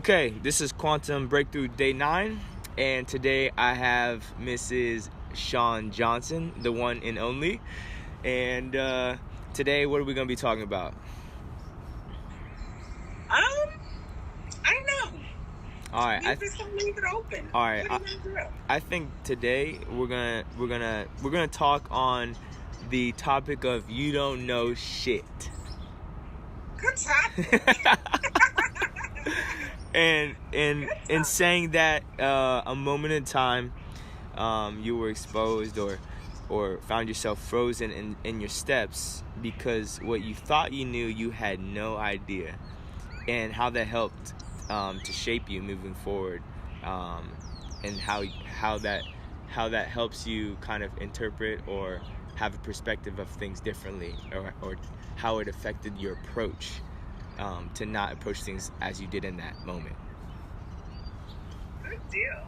Okay, this is Quantum Breakthrough Day 9, and today I have Mrs. Shawn Johnson, the one and only. And today, what are we going to be talking about? I don't know. All right, You just don't leave it open. all right. What are you gonna do? I think today we're gonna talk on the topic of you don't know shit. Good topic. And in saying that, a moment in time, you were exposed or found yourself frozen in your steps because what you thought you knew, you had no idea, and how that helped to shape you moving forward, and how that helps you kind of interpret or have a perspective of things differently, or how it affected your approach to not approach things as you did in that moment. Good deal.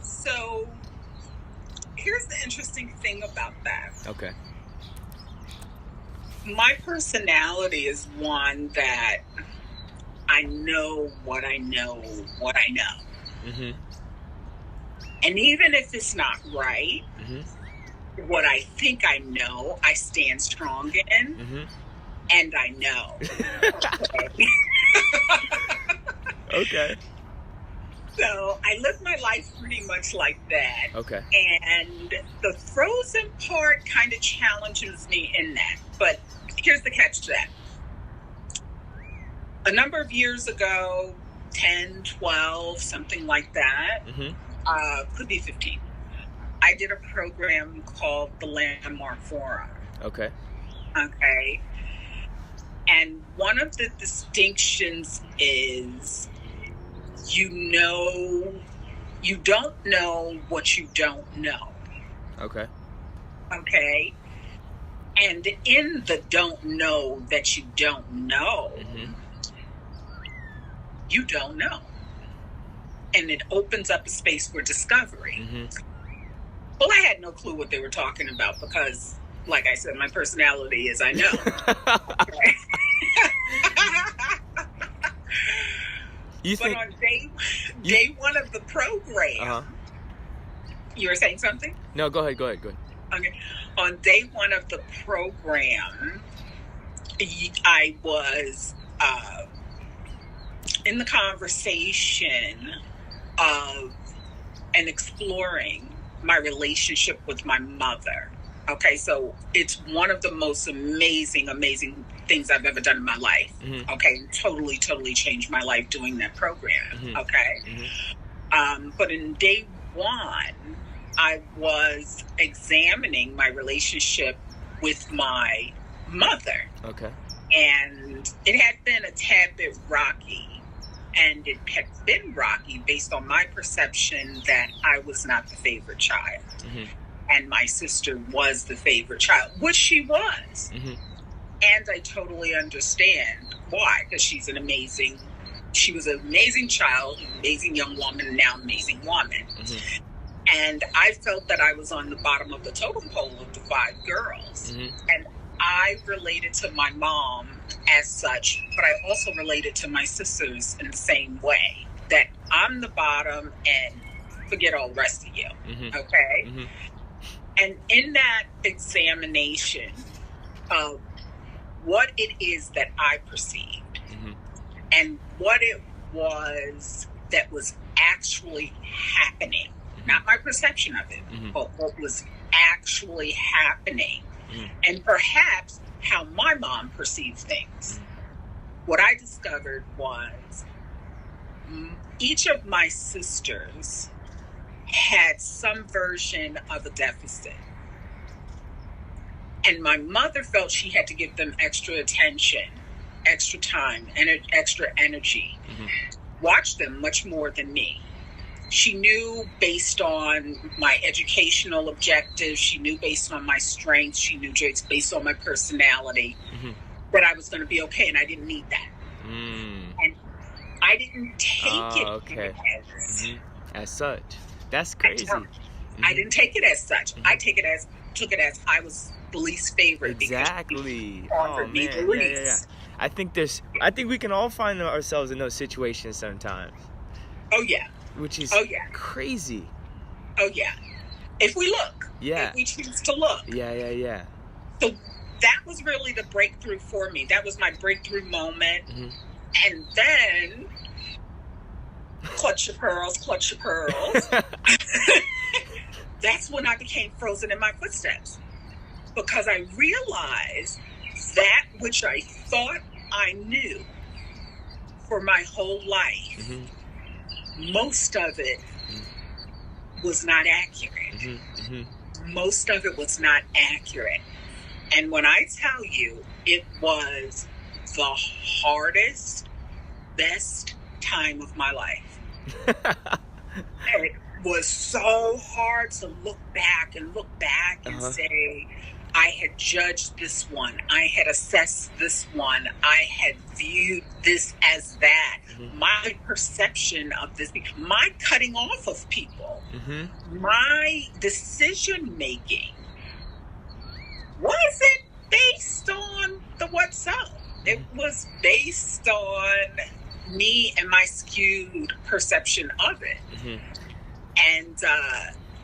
So, here's the interesting thing about that. Okay. My personality is one that I know what I know. Mm-hmm. And even if it's not right, Mm-hmm. what I think I know, I stand strong in. Mm-hmm. And I know. Okay. So I live my life pretty much like that. Okay. And the frozen part kind of challenges me in that. But here's the catch to that. A number of years ago, 10, 12, something like that, could be 15, I did a program called the Landmark Forum. Okay. Okay. And one of the distinctions is you don't know what you don't know. Okay. Okay. And in the don't know that you don't know, you don't know. And it opens up a space for discovery. Well, I had no clue what they were talking about because, like I said, my personality is I know. But on day one of the program, you were saying something? No, go ahead. Okay. On day one of the program, I was in the conversation of and exploring my relationship with my mother. Okay, so it's one of the most amazing things I've ever done in my life. Okay, totally changed my life doing that program. Okay, but in day one, I was examining my relationship with my mother. Okay. And it had been a tad bit rocky. And it had been rocky based on my perception that I was not the favorite child. And my sister was the favorite child, which she was. And I totally understand why, because she was an amazing child, amazing young woman, and now amazing woman. And I felt that I was on the bottom of the totem pole of the 5 girls. And I related to my mom as such, but I also related to my sisters in the same way, that I'm the bottom and forget all the rest of you. Okay? And in that examination of what it is that I perceived and what it was that was actually happening, not my perception of it, but what was actually happening, and perhaps how my mom perceived things. What I discovered was each of my sisters had some version of a deficit. And my mother felt she had to give them extra attention, extra time, and extra energy. Watch them much more than me. She knew based on my educational objectives, she knew based on my strengths, she knew based on my personality that I was going to be okay, and I didn't need that. And I didn't take it as such. That's crazy. I didn't take it as such. I took it as I was the least favorite. Exactly. Because she offered me the least. I think we can all find ourselves in those situations sometimes. Oh yeah. Which is crazy. Oh yeah. If we look. Yeah. If we choose to look. Yeah. So that was really the breakthrough for me. That was my breakthrough moment. Mm-hmm. And then clutch your pearls. That's when I became frozen in my footsteps. Because I realized that which I thought I knew for my whole life, mm-hmm. most of it was not accurate. Mm-hmm. Mm-hmm. Most of it was not accurate. And when I tell you, it was the hardest, best time of my life. It was so hard to look back and and say, I had judged this one. I had assessed this one. I had viewed this as that. Mm-hmm. My perception of this, my cutting off of people, mm-hmm. my decision making wasn't based on the what's up. It was based on me and my skewed perception of it. Mm-hmm. And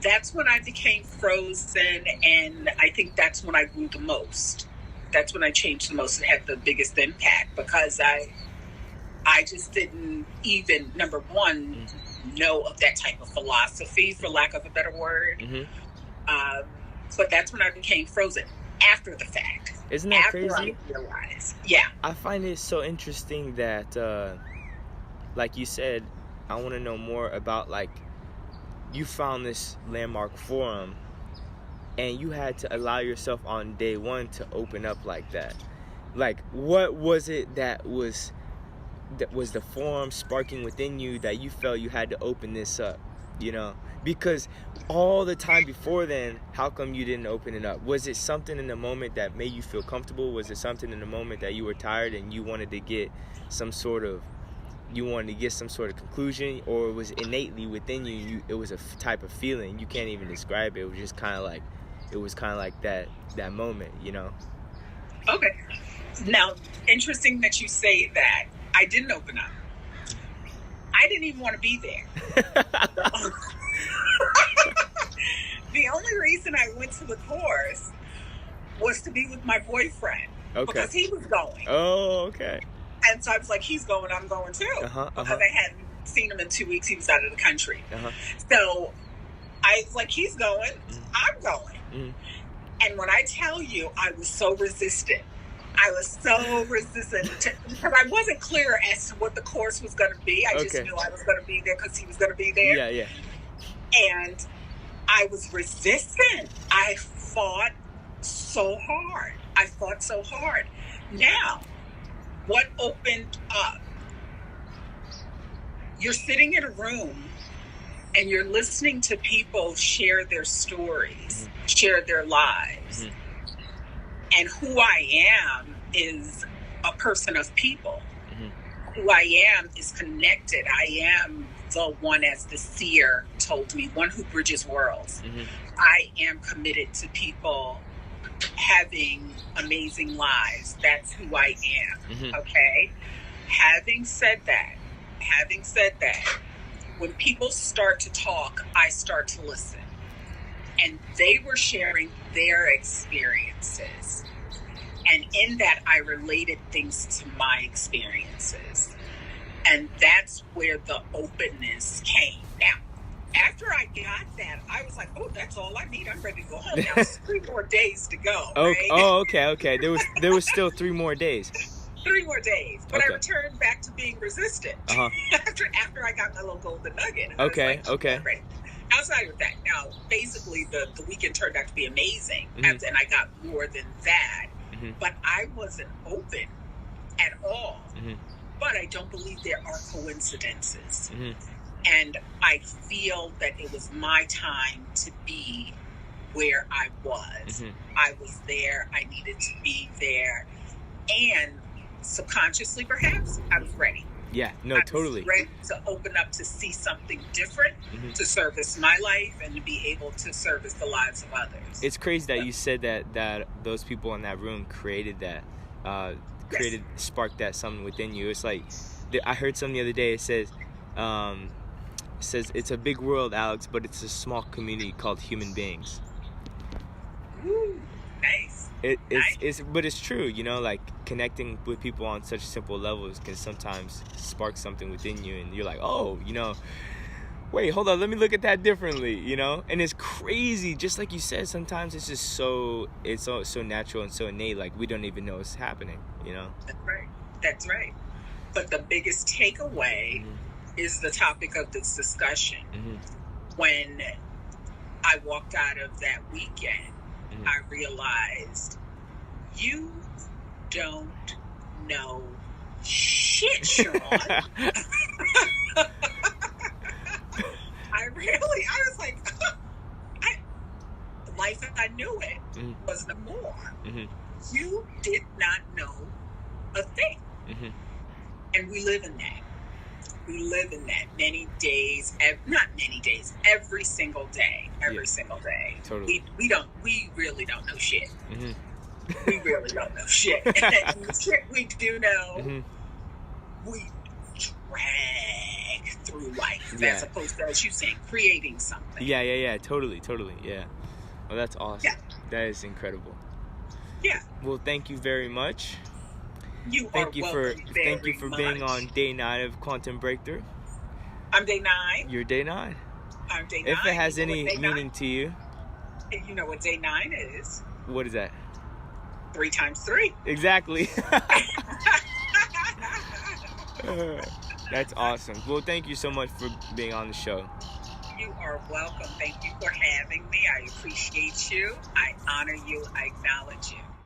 that's when I became frozen, and I think that's when I grew the most. That's when I changed the most and had the biggest impact, because I just didn't even, number one, know of that type of philosophy, for lack of a better word. Mm-hmm. But that's when I became frozen, after the fact. Isn't that after crazy? I realized. Yeah. I find it so interesting that, like you said, I want to know more about, like, you found this landmark forum and you had to allow yourself on day one to open up like that. Like, what was it that was the forum sparking within you that you felt you had to open this up, you know? Because all the time before then, how come you didn't open it up? Was it something in the moment that made you feel comfortable? Was it something in the moment that you were tired and you wanted to get some sort of conclusion, or was it innately within you? It was a type of feeling you can't even describe it. It was just kind of like that moment, you know. Okay. Now, interesting that you say that. I didn't open up. I didn't even want to be there. The only reason I went to the course was to be with my boyfriend. Okay. Because he was going. Oh, okay. And so I was like, he's going, I'm going too. Because I hadn't seen him in 2 weeks. He was out of the country. So I was like, he's going, I'm going. And when I tell you, I was so resistant. Because I wasn't clear as to what the course was going to be. I just knew I was going to be there because he was going to be there. Yeah. And I was resistant. I fought so hard. Now, what opened up? You're sitting in a room and you're listening to people share their stories, share their lives. And who I am is a person of people. Who I am is connected. I am the one, as the seer told me, one who bridges worlds. I am committed to people having amazing lives. That's who I am. Okay? Having said that, when people start to talk, I start to listen. And they were sharing their experiences. And in that, I related things to my experiences. And that's where the openness came. Now, after I got that, I was like, oh, that's all I need. I'm ready to go home. Now, it's 3 more days to go. Right? Oh, okay. There was still 3 more days. 3 more days. But I returned back to being resistant after I got my little golden nugget. Okay. Outside of that, now, basically, the weekend turned out to be amazing. And I got more than that. But I wasn't open at all. But I don't believe there are coincidences. And I feel that it was my time to be where I was. I was there. I needed to be there. And subconsciously, perhaps, I was ready. Yeah, no, totally. I was ready to open up to see something different, to service my life, and to be able to service the lives of others. It's crazy that you said that those people in that room created that. created, sparked that something within you. It's like, I heard something the other day. It says it's a big world, Alex, but it's a small community called human beings. Ooh, nice. But it's true, you know, like connecting with people on such simple levels can sometimes spark something within you, and you're like, oh, you know, wait, hold on, let me look at that differently, you know. And it's crazy, just like you said, sometimes it's just so natural and so innate, like we don't even know it's happening, you know. That's right. But the biggest takeaway is the topic of this discussion. When I walked out of that weekend, I realized you don't know shit, Shawn. I was like, life as I knew it was the norm. You did not know a thing. And we live in that. We live in that many days, not many days, every single day. Every single day. Totally. We really don't know shit. We really don't know shit. And the shit we do know, we drag through life as opposed to, as you saying, creating something. Yeah. Totally. Yeah. Well, that's awesome. Yeah. That is incredible. Yeah. Well, thank you very much. Thank you for being on day 9 of Quantum Breakthrough. I'm day 9. You're day 9. I'm day 9. If it has any meaning to you. You know what day 9 is? What is that? 3 times 3. Exactly. That's awesome. Well, thank you so much for being on the show. You are welcome. Thank you for having me. I appreciate you. I honor you. I acknowledge you.